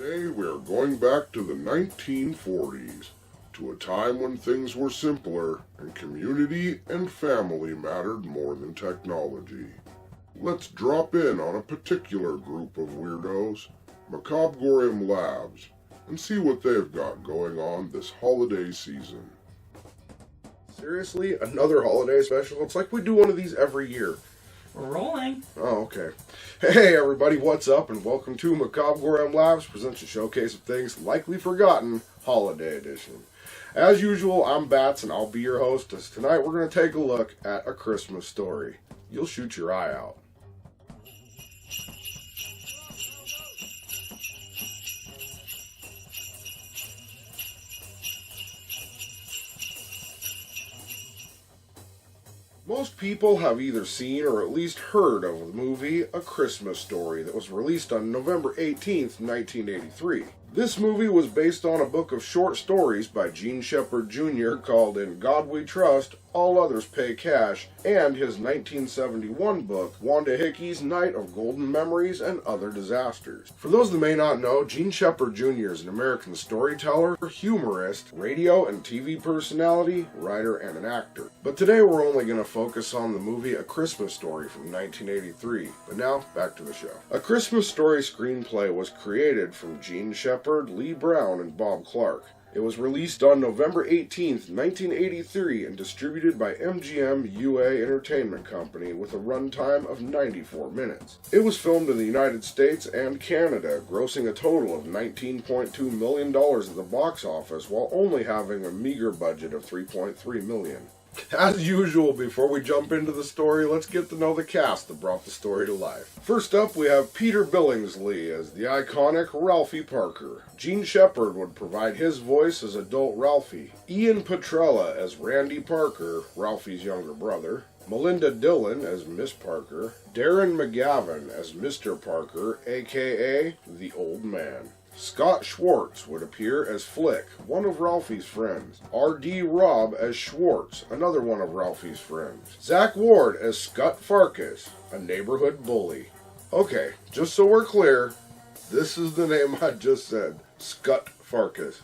Today we are going back to the 1940s, to a time when things were simpler and community and family mattered more than technology. Let's drop in on a particular group of weirdos, Macabre'Gorium Labs, and see what they've got going on this holiday season. Seriously? Another holiday special? It's like we do one of these every year. We're rolling. Oh, okay. Hey everybody, what's up, and welcome to Macabre'Gorium Labs presents a showcase of things likely forgotten, holiday edition. As usual, I'm Bats, and I'll be your hostess. Tonight we're going to take a look at A Christmas Story. You'll shoot your eye out. Most people have either seen or at least heard of the movie A Christmas Story that was released on November 18th, 1983. This movie was based on a book of short stories by Gene Shepard Jr. called In God We Trust, All Others Pay Cash, and his 1971 book, Wanda Hickey's Night of Golden Memories and Other Disasters. For those that may not know, Gene Shepard Jr. is an American storyteller, humorist, radio and TV personality, writer, and an actor. But today we're only going to focus on the movie A Christmas Story from 1983. But now, back to the show. A Christmas Story screenplay was created from Gene Shepard, Lee Brown, and Bob Clark. It was released on November 18th, 1983 and distributed by MGM UA Entertainment Company with a runtime of 94 minutes. It was filmed in the United States and Canada, grossing a total of $19.2 million at the box office while only having a meager budget of $3.3 million. As usual, before we jump into the story, let's get to know the cast that brought the story to life. First up, we have Peter Billingsley as the iconic Ralphie Parker. Gene Shepard would provide his voice as adult Ralphie. Ian Petrella as Randy Parker, Ralphie's younger brother. Melinda Dillon as Miss Parker. Darren McGavin as Mr. Parker, aka the Old Man. Scott Schwartz would appear as Flick, one of Ralphie's friends. R.D. Robb as Schwartz, another one of Ralphie's friends. Zach Ward as Scut Farkas, a neighborhood bully. Okay, just so we're clear, this is the name I just said, Scut Farkas.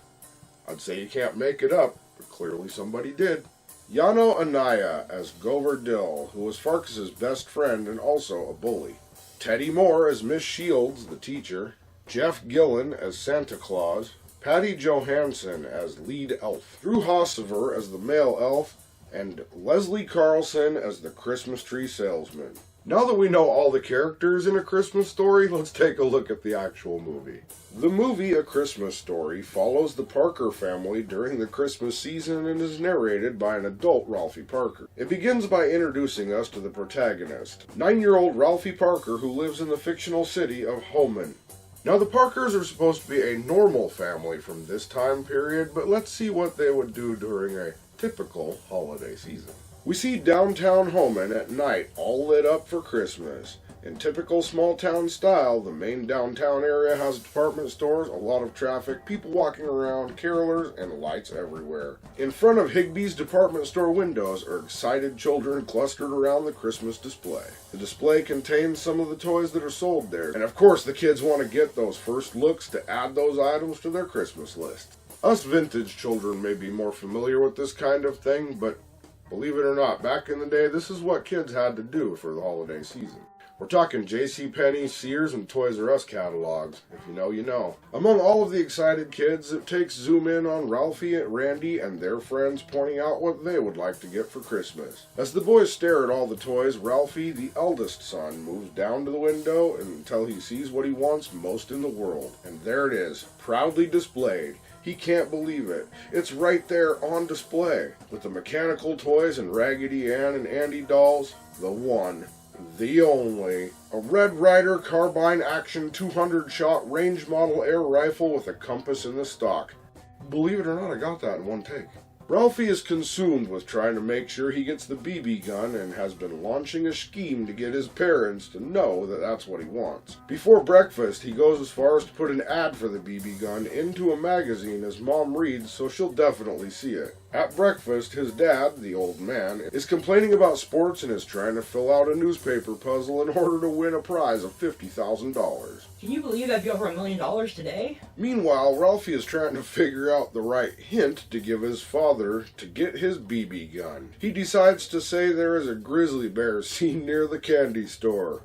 I'd say you can't make it up, but clearly somebody did. Yano Anaya as Gover Dill, who was Farkas's best friend and also a bully. Teddy Moore as Miss Shields, the teacher. Jeff Gillen as Santa Claus, Patty Johansson as lead elf, Drew Hossever as the male elf, and Leslie Carlson as the Christmas tree salesman. Now that we know all the characters in A Christmas Story, let's take a look at the actual movie. The movie A Christmas Story follows the Parker family during the Christmas season and is narrated by an adult Ralphie Parker. It begins by introducing us to the protagonist, 9-year-old Ralphie Parker, who lives in the fictional city of Homan. Now, the Parkers are supposed to be a normal family from this time period, but let's see what they would do during a typical holiday season. We see downtown Homan at night, all lit up for Christmas. In typical small-town style, the main downtown area has department stores, a lot of traffic, people walking around, carolers, and lights everywhere. In front of Higbee's department store windows are excited children clustered around the Christmas display. The display contains some of the toys that are sold there, and of course the kids want to get those first looks to add those items to their Christmas list. Us vintage children may be more familiar with this kind of thing, but believe it or not, back in the day, this is what kids had to do for the holiday season. We're talking JCPenney, Sears, and Toys R Us catalogs. If you know, you know. Among all of the excited kids, it takes zoom in on Ralphie, Randy, and their friends pointing out what they would like to get for Christmas. As the boys stare at all the toys, Ralphie, the eldest son, moves down to the window until he sees what he wants most in the world. And there it is, proudly displayed. He can't believe it. It's right there on display. With the mechanical toys and Raggedy Ann and Andy dolls, the one, the only, a Red Ryder carbine action 200-shot range model air rifle with a compass in the stock. Believe it or not, I got that in one take. Ralphie is consumed with trying to make sure he gets the BB gun and has been launching a scheme to get his parents to know that that's what he wants. Before breakfast, he goes as far as to put an ad for the BB gun into a magazine as Mom reads, so she'll definitely see it. At breakfast, his dad, the old man, is complaining about sports and is trying to fill out a newspaper puzzle in order to win a prize of $50,000. Can you believe that'd be over $1 million today? Meanwhile, Ralphie is trying to figure out the right hint to give his father to get his BB gun. He decides to say there is a grizzly bear seen near the candy store.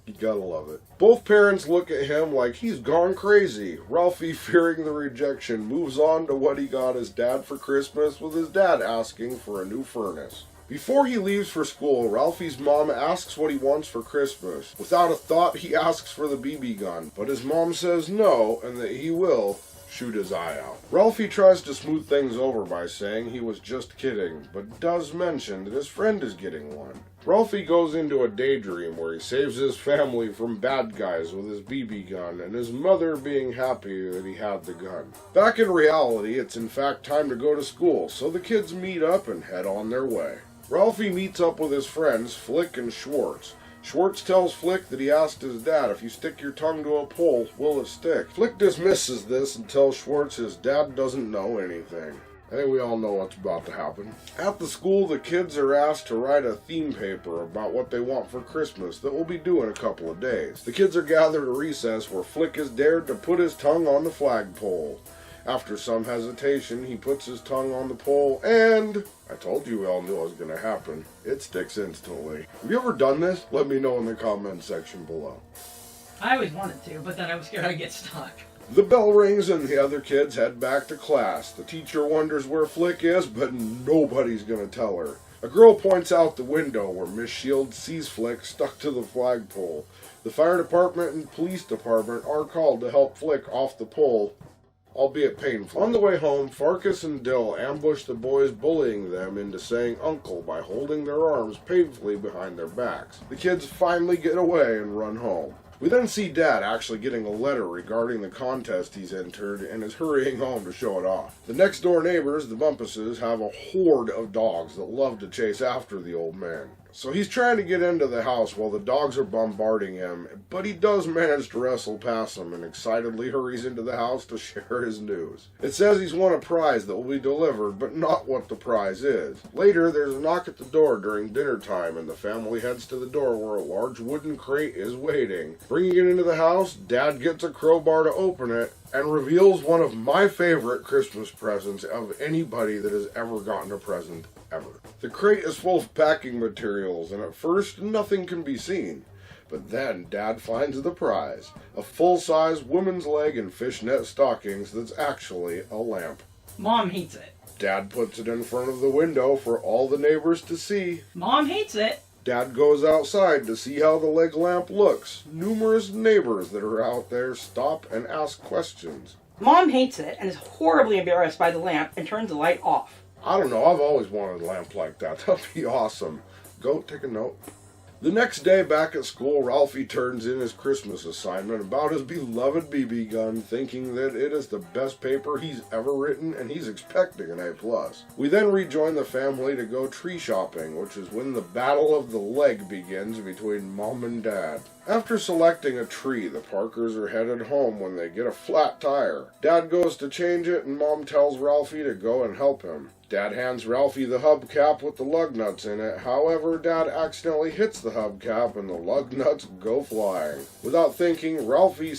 You gotta love it. Both parents look at him like he's gone crazy. Ralphie, fearing the rejection, moves on to what he got his dad for Christmas, with his dad asking for a new furnace. Before he leaves for school, Ralphie's mom asks what he wants for Christmas. Without a thought, he asks for the BB gun, but his mom says no, and that he will shoot his eye out. Ralphie tries to smooth things over by saying he was just kidding, but does mention that his friend is getting one. Ralphie goes into a daydream where he saves his family from bad guys with his BB gun, and his mother being happy that he had the gun. Back in reality, it's in fact time to go to school, so the kids meet up and head on their way. Ralphie meets up with his friends, Flick and Schwartz. Schwartz tells Flick that he asked his dad, if you stick your tongue to a pole, will it stick? Flick dismisses this and tells Schwartz his dad doesn't know anything. I think we all know what's about to happen. At the school, the kids are asked to write a theme paper about what they want for Christmas that will be due in a couple of days. The kids are gathered at recess where Flick is dared to put his tongue on the flagpole. After some hesitation, he puts his tongue on the pole, and I told you we all knew it was going to happen. It sticks instantly. Have you ever done this? Let me know in the comment section below. I always wanted to, but then I was scared I'd get stuck. The bell rings and the other kids head back to class. The teacher wonders where Flick is, but nobody's going to tell her. A girl points out the window where Miss Shields sees Flick stuck to the flagpole. The fire department and police department are called to help Flick off the pole, albeit painful. On the way home, Farkas and Dill ambush the boys, bullying them into saying uncle by holding their arms painfully behind their backs. The kids finally get away and run home. We then see Dad actually getting a letter regarding the contest he's entered and is hurrying home to show it off. The next door neighbors, the Bumpuses, have a horde of dogs that love to chase after the old man. So he's trying to get into the house while the dogs are bombarding him, but he does manage to wrestle past them and excitedly hurries into the house to share his news. It says he's won a prize that will be delivered, but not what the prize is. Later, there's a knock at the door during dinner time, and the family heads to the door where a large wooden crate is waiting. Bringing it into the house, Dad gets a crowbar to open it, and reveals one of my favorite Christmas presents of anybody that has ever gotten a present ever. The crate is full of packing materials, and at first nothing can be seen. But then Dad finds the prize, a full-size woman's leg in fishnet stockings that's actually a lamp. Mom hates it. Dad puts it in front of the window for all the neighbors to see. Mom hates it. Dad goes outside to see how the leg lamp looks. Numerous neighbors that are out there stop and ask questions. Mom hates it and is horribly embarrassed by the lamp and turns the light off. I don't know, I've always wanted a lamp like that. That'd be awesome. Go, take a note. The next day back at school, Ralphie turns in his Christmas assignment about his beloved BB gun, thinking that it is the best paper he's ever written, and he's expecting an A+. We then rejoin the family to go tree shopping, which is when the battle of the leg begins between Mom and Dad. After selecting a tree, the Parkers are headed home when they get a flat tire. Dad goes to change it, and Mom tells Ralphie to go and help him. Dad hands Ralphie the hubcap with the lug nuts in it. However, Dad accidentally hits the hubcap and the lug nuts go flying. Without thinking, Ralphie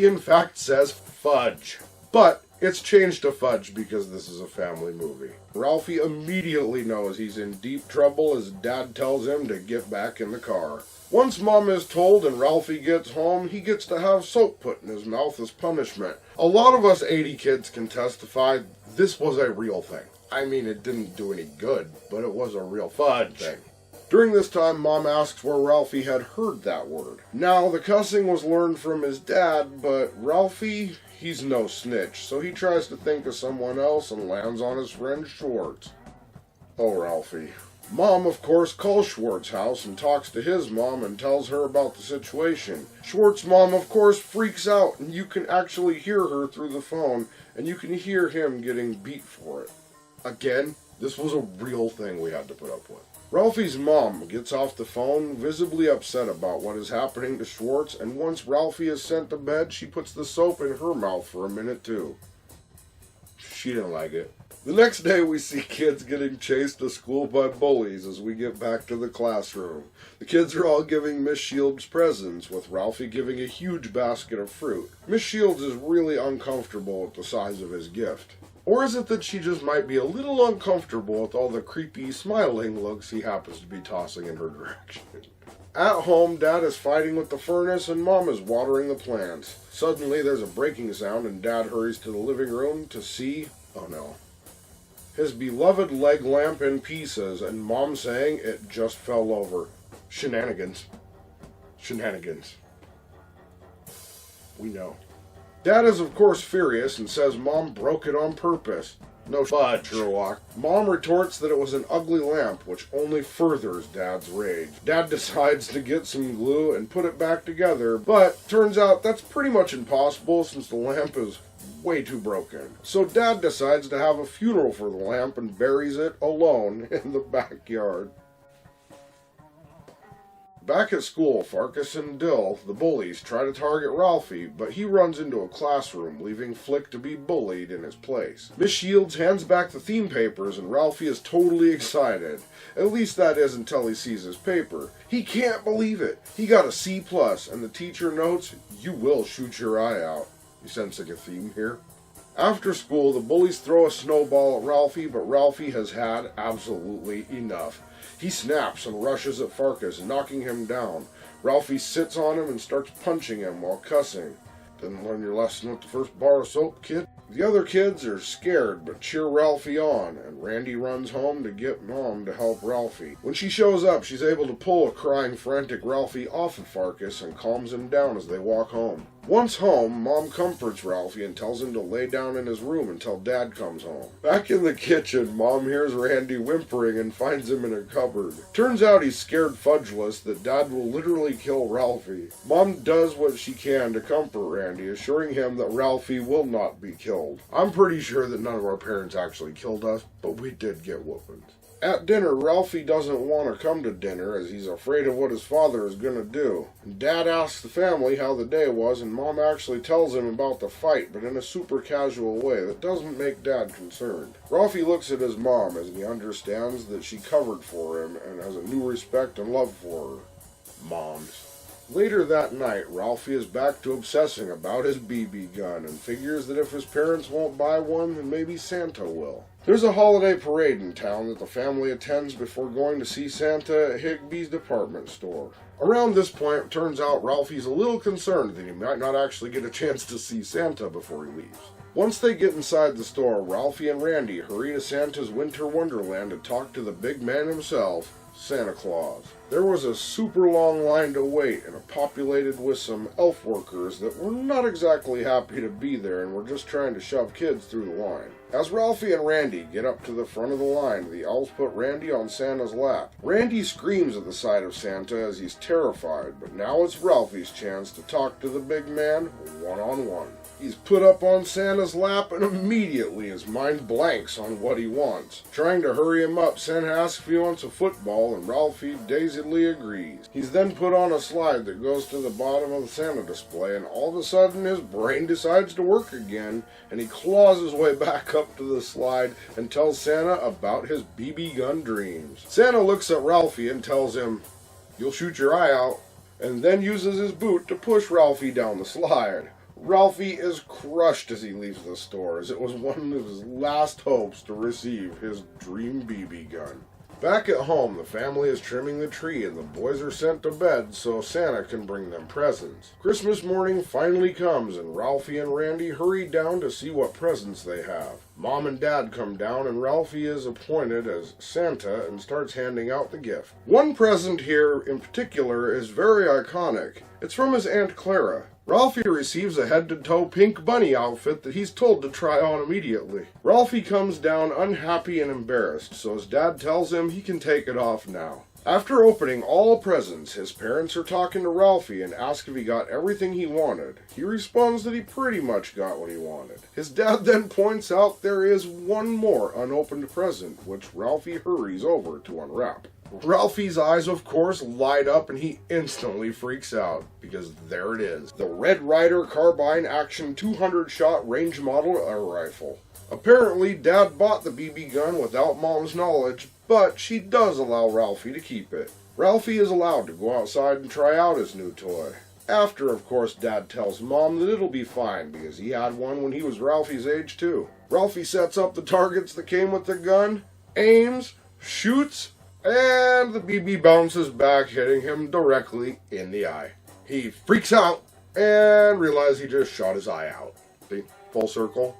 in fact says fudge. But it's changed to fudge because this is a family movie. Ralphie immediately knows he's in deep trouble as Dad tells him to get back in the car. Once Mom is told and Ralphie gets home, he gets to have soap put in his mouth as punishment. A lot of us 80 kids can testify this was a real thing. I mean, it didn't do any good, but it was a real fudge thing. During this time, Mom asks where Ralphie had heard that word. Now, the cussing was learned from his dad, but Ralphie, he's no snitch, so he tries to think of someone else and lands on his friend Schwartz. Oh, Ralphie. Mom, of course, calls Schwartz's house and talks to his mom and tells her about the situation. Schwartz's mom, of course, freaks out, and you can actually hear her through the phone, and you can hear him getting beat for it. Again, this was a real thing we had to put up with. Ralphie's mom gets off the phone, visibly upset about what is happening to Schwartz, and once Ralphie is sent to bed, she puts the soap in her mouth for a minute too. She didn't like it. The next day we see kids getting chased to school by bullies as we get back to the classroom. The kids are all giving Miss Shields presents, with Ralphie giving a huge basket of fruit. Miss Shields is really uncomfortable with the size of his gift. Or is it that she just might be a little uncomfortable with all the creepy, smiling looks he happens to be tossing in her direction? At home, Dad is fighting with the furnace and Mom is watering the plants. Suddenly there's a breaking sound and Dad hurries to the living room to see, oh no, his beloved leg lamp in pieces, and Mom saying it just fell over. Shenanigans. Shenanigans. We know. Dad is of course furious and says Mom broke it on purpose. No fudge, Sherlock. Mom retorts that it was an ugly lamp, which only furthers Dad's rage. Dad decides to get some glue and put it back together, but turns out that's pretty much impossible since the lamp is way too broken. So Dad decides to have a funeral for the lamp and buries it alone in the backyard. Back at school, Farkas and Dill, the bullies, try to target Ralphie, but he runs into a classroom, leaving Flick to be bullied in his place. Miss Shields hands back the theme papers, and Ralphie is totally excited. At least that is until he sees his paper. He can't believe it. He got a C+, and the teacher notes, "You will shoot your eye out." You sensing a theme here? After school, the bullies throw a snowball at Ralphie, but Ralphie has had absolutely enough. He snaps and rushes at Farkas, knocking him down. Ralphie sits on him and starts punching him while cussing. Didn't learn your lesson with the first bar of soap, kid? The other kids are scared but cheer Ralphie on, and Randy runs home to get Mom to help Ralphie. When she shows up, she's able to pull a crying, frantic Ralphie off of Farkas and calms him down as they walk home. Once home, Mom comforts Ralphie and tells him to lay down in his room until Dad comes home. Back in the kitchen, Mom hears Randy whimpering and finds him in a cupboard. Turns out he's scared fudgeless that Dad will literally kill Ralphie. Mom does what she can to comfort Randy, assuring him that Ralphie will not be killed. I'm pretty sure that none of our parents actually killed us, but we did get whoopings. At dinner, Ralphie doesn't want to come to dinner as he's afraid of what his father is going to do. Dad asks the family how the day was, and Mom actually tells him about the fight, but in a super casual way that doesn't make Dad concerned. Ralphie looks at his mom as he understands that she covered for him and has a new respect and love for her. Moms. Later that night, Ralphie is back to obsessing about his BB gun and figures that if his parents won't buy one, then maybe Santa will. There's a holiday parade in town that the family attends before going to see Santa at Higbee's department store. Around this point, it turns out Ralphie's a little concerned that he might not actually get a chance to see Santa before he leaves. Once they get inside the store, Ralphie and Randy hurry to Santa's Winter Wonderland to talk to the big man himself, Santa Claus. There was a super long line to wait and populated with some elf workers that were not exactly happy to be there and were just trying to shove kids through the line. As Ralphie and Randy get up to the front of the line, the elves put Randy on Santa's lap. Randy screams at the sight of Santa as he's terrified, but now it's Ralphie's chance to talk to the big man one-on-one. He's put up on Santa's lap and immediately his mind blanks on what he wants. Trying to hurry him up, Santa asks if he wants a football and Ralphie dazedly agrees. He's then put on a slide that goes to the bottom of the Santa display, and all of a sudden his brain decides to work again and he claws his way back up to the slide and tells Santa about his BB gun dreams. Santa looks at Ralphie and tells him, "You'll shoot your eye out," and then uses his boot to push Ralphie down the slide. Ralphie is crushed as he leaves the store, as it was one of his last hopes to receive his dream BB gun. Back at home, the family is trimming the tree and the boys are sent to bed so Santa can bring them presents. Christmas morning finally comes and Ralphie and Randy hurry down to see what presents they have. Mom and Dad come down and Ralphie is appointed as Santa and starts handing out the gift. One present here in particular is very iconic. It's from his Aunt Clara. Ralphie receives a head-to-toe pink bunny outfit that he's told to try on immediately. Ralphie comes down unhappy and embarrassed, so his dad tells him he can take it off now. After opening all presents, his parents are talking to Ralphie and ask if he got everything he wanted. He responds that he pretty much got what he wanted. His dad then points out there is one more unopened present, which Ralphie hurries over to unwrap. Ralphie's eyes, of course, light up and he instantly freaks out, because there it is. The Red Ryder carbine action 200-shot range model air rifle. Apparently, Dad bought the BB gun without Mom's knowledge, but she does allow Ralphie to keep it. Ralphie is allowed to go outside and try out his new toy. After, of course, Dad tells Mom that it'll be fine, because he had one when he was Ralphie's age too. Ralphie sets up the targets that came with the gun, aims, shoots, and the BB bounces back, hitting him directly in the eye. He freaks out and realizes he just shot his eye out. See? Full circle.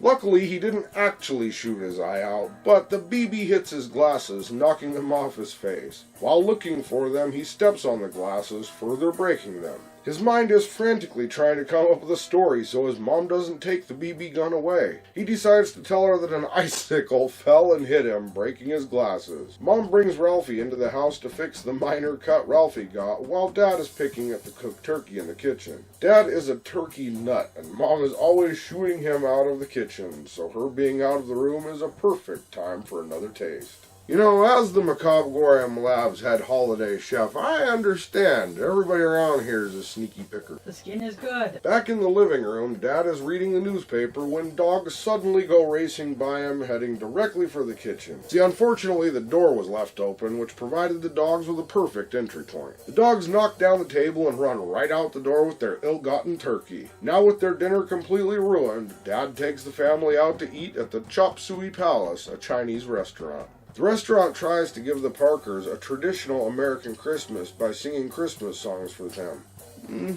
Luckily, he didn't actually shoot his eye out, but the BB hits his glasses, knocking them off his face. While looking for them, he steps on the glasses, further breaking them. His mind is frantically trying to come up with a story so his mom doesn't take the BB gun away. He decides to tell her that an icicle fell and hit him, breaking his glasses. Mom brings Ralphie into the house to fix the minor cut Ralphie got, while Dad is picking at the cooked turkey in the kitchen. Dad is a turkey nut, and Mom is always shooing him out of the kitchen, so her being out of the room is a perfect time for another taste. You know, as the Macabre'Gorium Lab's head holiday chef, I understand everybody around here is a sneaky picker. The skin is good. Back in the living room, Dad is reading the newspaper when dogs suddenly go racing by him, heading directly for the kitchen. See, unfortunately, the door was left open, which provided the dogs with a perfect entry point. The dogs knock down the table and run right out the door with their ill-gotten turkey. Now with their dinner completely ruined, Dad takes the family out to eat at the Chop Suey Palace, a Chinese restaurant. The restaurant tries to give the Parkers a traditional American Christmas by singing Christmas songs for them.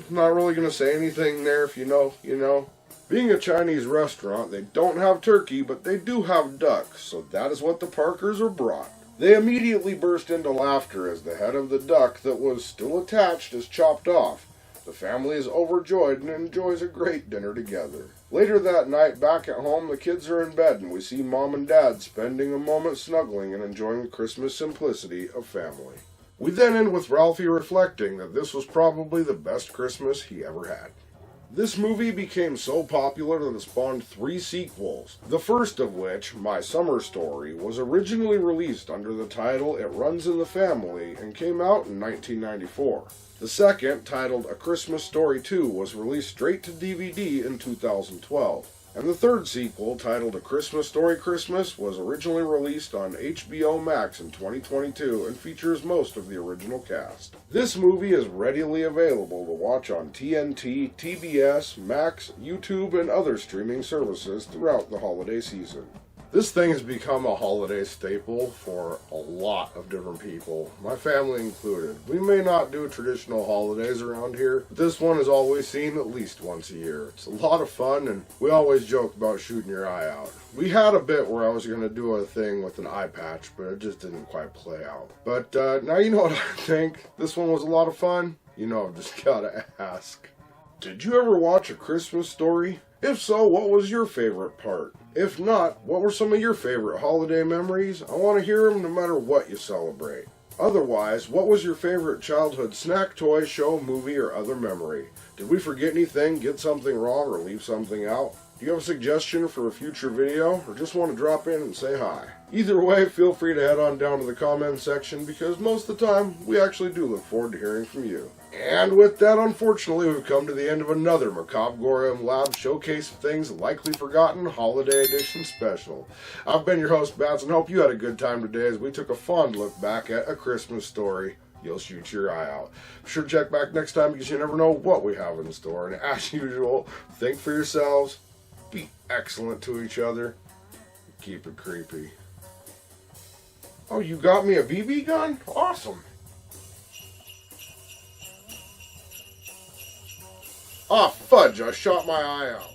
Not really going to say anything there. If you know, you know. Being a Chinese restaurant, they don't have turkey, but they do have duck, so that is what the Parkers are brought. They immediately burst into laughter as the head of the duck that was still attached is chopped off. The family is overjoyed and enjoys a great dinner together. Later that night, back at home, the kids are in bed and we see Mom and Dad spending a moment snuggling and enjoying the Christmas simplicity of family. We then end with Ralphie reflecting that this was probably the best Christmas he ever had. This movie became so popular that it spawned 3 sequels, the first of which, My Summer Story, was originally released under the title It Runs in the Family and came out in 1994. The second, titled A Christmas Story 2, was released straight to DVD in 2012. And the third sequel, titled A Christmas Story Christmas, was originally released on HBO Max in 2022 and features most of the original cast. This movie is readily available to watch on TNT, TBS, Max, YouTube, and other streaming services throughout the holiday season. This thing has become a holiday staple for a lot of different people, my family included. We may not do traditional holidays around here, but this one is always seen at least once a year. It's a lot of fun, and we always joke about shooting your eye out. We had a bit where I was going to do a thing with an eye patch, but it just didn't quite play out. But now you know what I think. This one was a lot of fun. You know, I've just got to ask. Did you ever watch A Christmas Story? If so, what was your favorite part? If not, what were some of your favorite holiday memories? I want to hear them no matter what you celebrate. Otherwise, what was your favorite childhood snack, toy, show, movie, or other memory? Did we forget anything, get something wrong, or leave something out? Do you have a suggestion for a future video, or just want to drop in and say hi? Either way, feel free to head on down to the comment section, because most of the time, we actually do look forward to hearing from you. And with that, unfortunately, we've come to the end of another Macabre'Gorium Lab Showcase of Things Likely Forgotten Holiday Edition Special. I've been your host, Bats, and hope you had a good time today as we took a fond look back at A Christmas Story. You'll shoot your eye out. Be sure to check back next time because you never know what we have in store. And as usual, think for yourselves, be excellent to each other, keep it creepy. Oh, you got me a BB gun? Awesome. Ah, fudge, I shot my eye out.